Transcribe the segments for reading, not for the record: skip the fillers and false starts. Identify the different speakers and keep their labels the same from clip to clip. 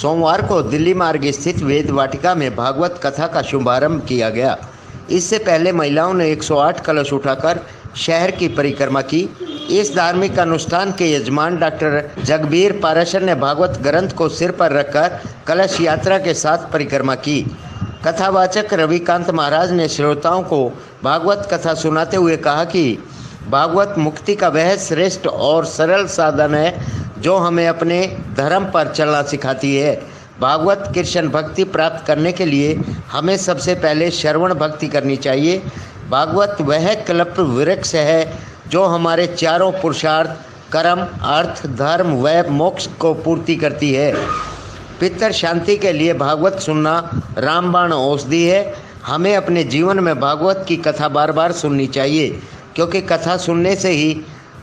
Speaker 1: सोमवार को दिल्ली मार्ग स्थित वेद वाटिका में भागवत कथा का शुभारंभ किया गया। इससे पहले महिलाओं ने 108 कलश उठाकर शहर की परिक्रमा की। इस धार्मिक अनुष्ठान के यजमान डॉक्टर जगबीर पाराशर ने भागवत ग्रंथ को सिर पर रखकर कलश यात्रा के साथ परिक्रमा की। कथावाचक रविकांत महाराज ने श्रोताओं को भागवत कथा सुनाते हुए कहा कि भागवत मुक्ति का वह श्रेष्ठ और सरल साधन है जो हमें अपने धर्म पर चलना सिखाती है। भागवत कृष्ण भक्ति प्राप्त करने के लिए हमें सबसे पहले श्रवण भक्ति करनी चाहिए। भागवत वह कल्प वृक्ष है जो हमारे चारों पुरुषार्थ कर्म, अर्थ, धर्म व मोक्ष को पूर्ति करती है। पितर शांति के लिए भागवत सुनना रामबाण औषधि है। हमें अपने जीवन में भागवत की कथा बार बार सुननी चाहिए, क्योंकि कथा सुनने से ही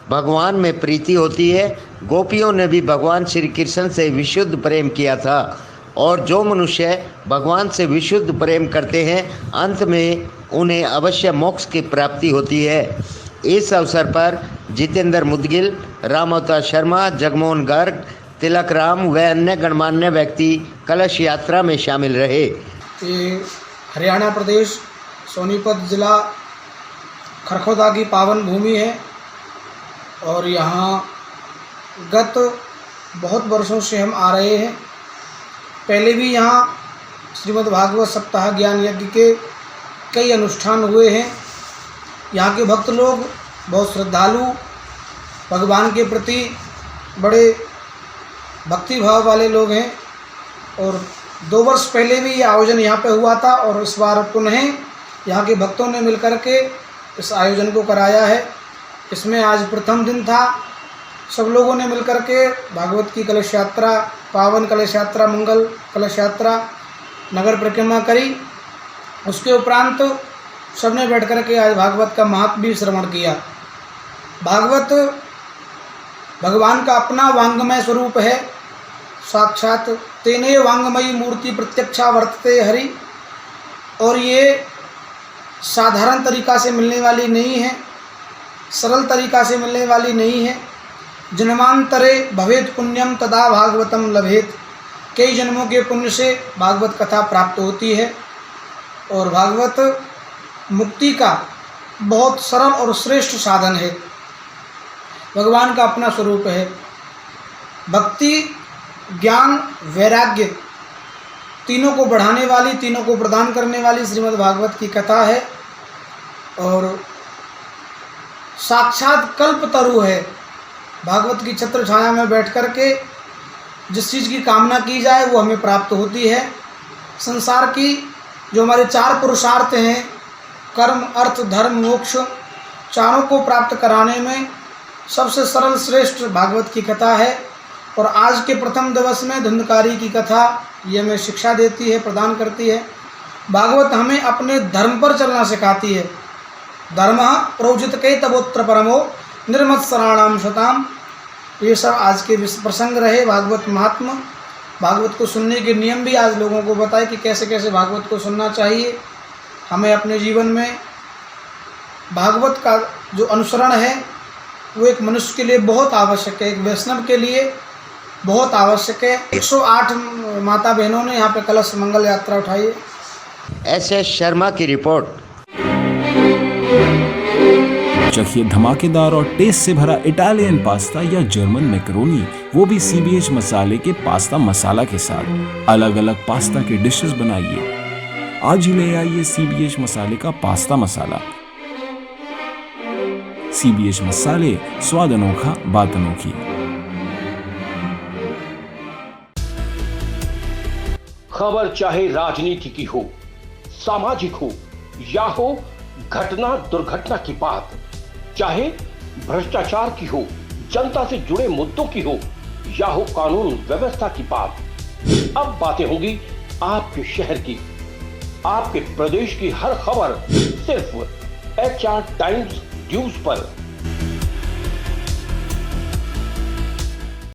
Speaker 1: भगवान में प्रीति होती है। गोपियों ने भी भगवान श्री कृष्ण से विशुद्ध प्रेम किया था, और जो मनुष्य भगवान से विशुद्ध प्रेम करते हैं अंत में उन्हें अवश्य मोक्ष की प्राप्ति होती है। इस अवसर पर जितेंद्र मुदगिल, रामअवतार शर्मा, जगमोहन गर्ग, तिलक राम व अन्य गणमान्य व्यक्ति कलश यात्रा में शामिल रहे।
Speaker 2: ये हरियाणा प्रदेश सोनीपत जिला खरखोदा की पावन भूमि है और यहाँ गत बहुत वर्षों से हम आ रहे हैं। पहले भी यहाँ श्रीमद् भागवत सप्ताह ज्ञान यज्ञ के कई अनुष्ठान हुए हैं। यहाँ के भक्त लोग बहुत श्रद्धालु, भगवान के प्रति बड़े भक्ति भाव वाले लोग हैं और 2 वर्ष पहले भी ये आयोजन यहाँ पे हुआ था और इस बार पुनः यहाँ के भक्तों ने मिलकर के इस आयोजन को कराया है। इसमें आज प्रथम दिन था। सब लोगों ने मिलकर के भागवत की कलश यात्रा, पावन कलश यात्रा, मंगल कलश यात्रा, नगर परिक्रमा करी। उसके उपरांत सबने बैठ कर के आज भागवत का महात्म्य भी श्रवण किया। भागवत भगवान का अपना वांगमय स्वरूप है। साक्षात तेने वांगमयी मूर्ति प्रत्यक्षा वर्तते हरि, और ये साधारण तरीका से मिलने वाली नहीं है, सरल तरीका से मिलने वाली नहीं है। जन्मांतरे भवेत पुण्यम तदा भागवतम लभेत। कई जन्मों के पुण्य से भागवत कथा प्राप्त होती है और भागवत मुक्ति का बहुत सरल और श्रेष्ठ साधन है। भगवान का अपना स्वरूप है। भक्ति, ज्ञान, वैराग्य तीनों को बढ़ाने वाली, तीनों को प्रदान करने वाली श्रीमद् भागवत की कथा है और साक्षात कल्पतरु है। भागवत की छत्र छाया में बैठ कर के जिस चीज़ की कामना की जाए वो हमें प्राप्त होती है। संसार की जो हमारे 4 पुरुषार्थ हैं, कर्म, अर्थ, धर्म, मोक्ष, चारों को प्राप्त कराने में सबसे सरल श्रेष्ठ भागवत की कथा है। और आज के प्रथम दिवस में धुंधकारी की कथा ये हमें शिक्षा देती है, प्रदान करती है। भागवत हमें अपने धर्म पर चलना सिखाती है। धर्म प्रोजित के तबोत्र परमो निर्मत्सराणाम शताम। ये सब आज के प्रसंग रहे। भागवत महात्मा, भागवत को सुनने के नियम भी आज लोगों को बताए कि कैसे कैसे भागवत को सुनना चाहिए। हमें अपने जीवन में भागवत का जो अनुसरण है वो एक मनुष्य के लिए बहुत आवश्यक है, एक वैष्णव के लिए बहुत आवश्यक है। 108 माता बहनों ने यहाँ पे कलश मंगल यात्रा उठाई है।
Speaker 1: SS शर्मा की रिपोर्ट।
Speaker 3: चखिए धमाकेदार और टेस्ट से भरा इटालियन पास्ता या जर्मन मैकरोनी, वो भी CBH मसाले के पास्ता मसाला के साथ। अलग अलग पास्ता के डिशेस बनाइए। आज ही ले आइए CBH मसाले का पास्ता मसाला। CBH मसाले, स्वाद अनोखा, बात अनोखी।
Speaker 4: खबर चाहे राजनीति की हो, सामाजिक हो या हो घटना दुर्घटना की बात, चाहे भ्रष्टाचार की हो, जनता से जुड़े मुद्दों की हो या हो कानून व्यवस्था की बात, अब बातें होंगी आपके शहर की, आपके प्रदेश की हर खबर सिर्फ HR टाइम्स न्यूज पर।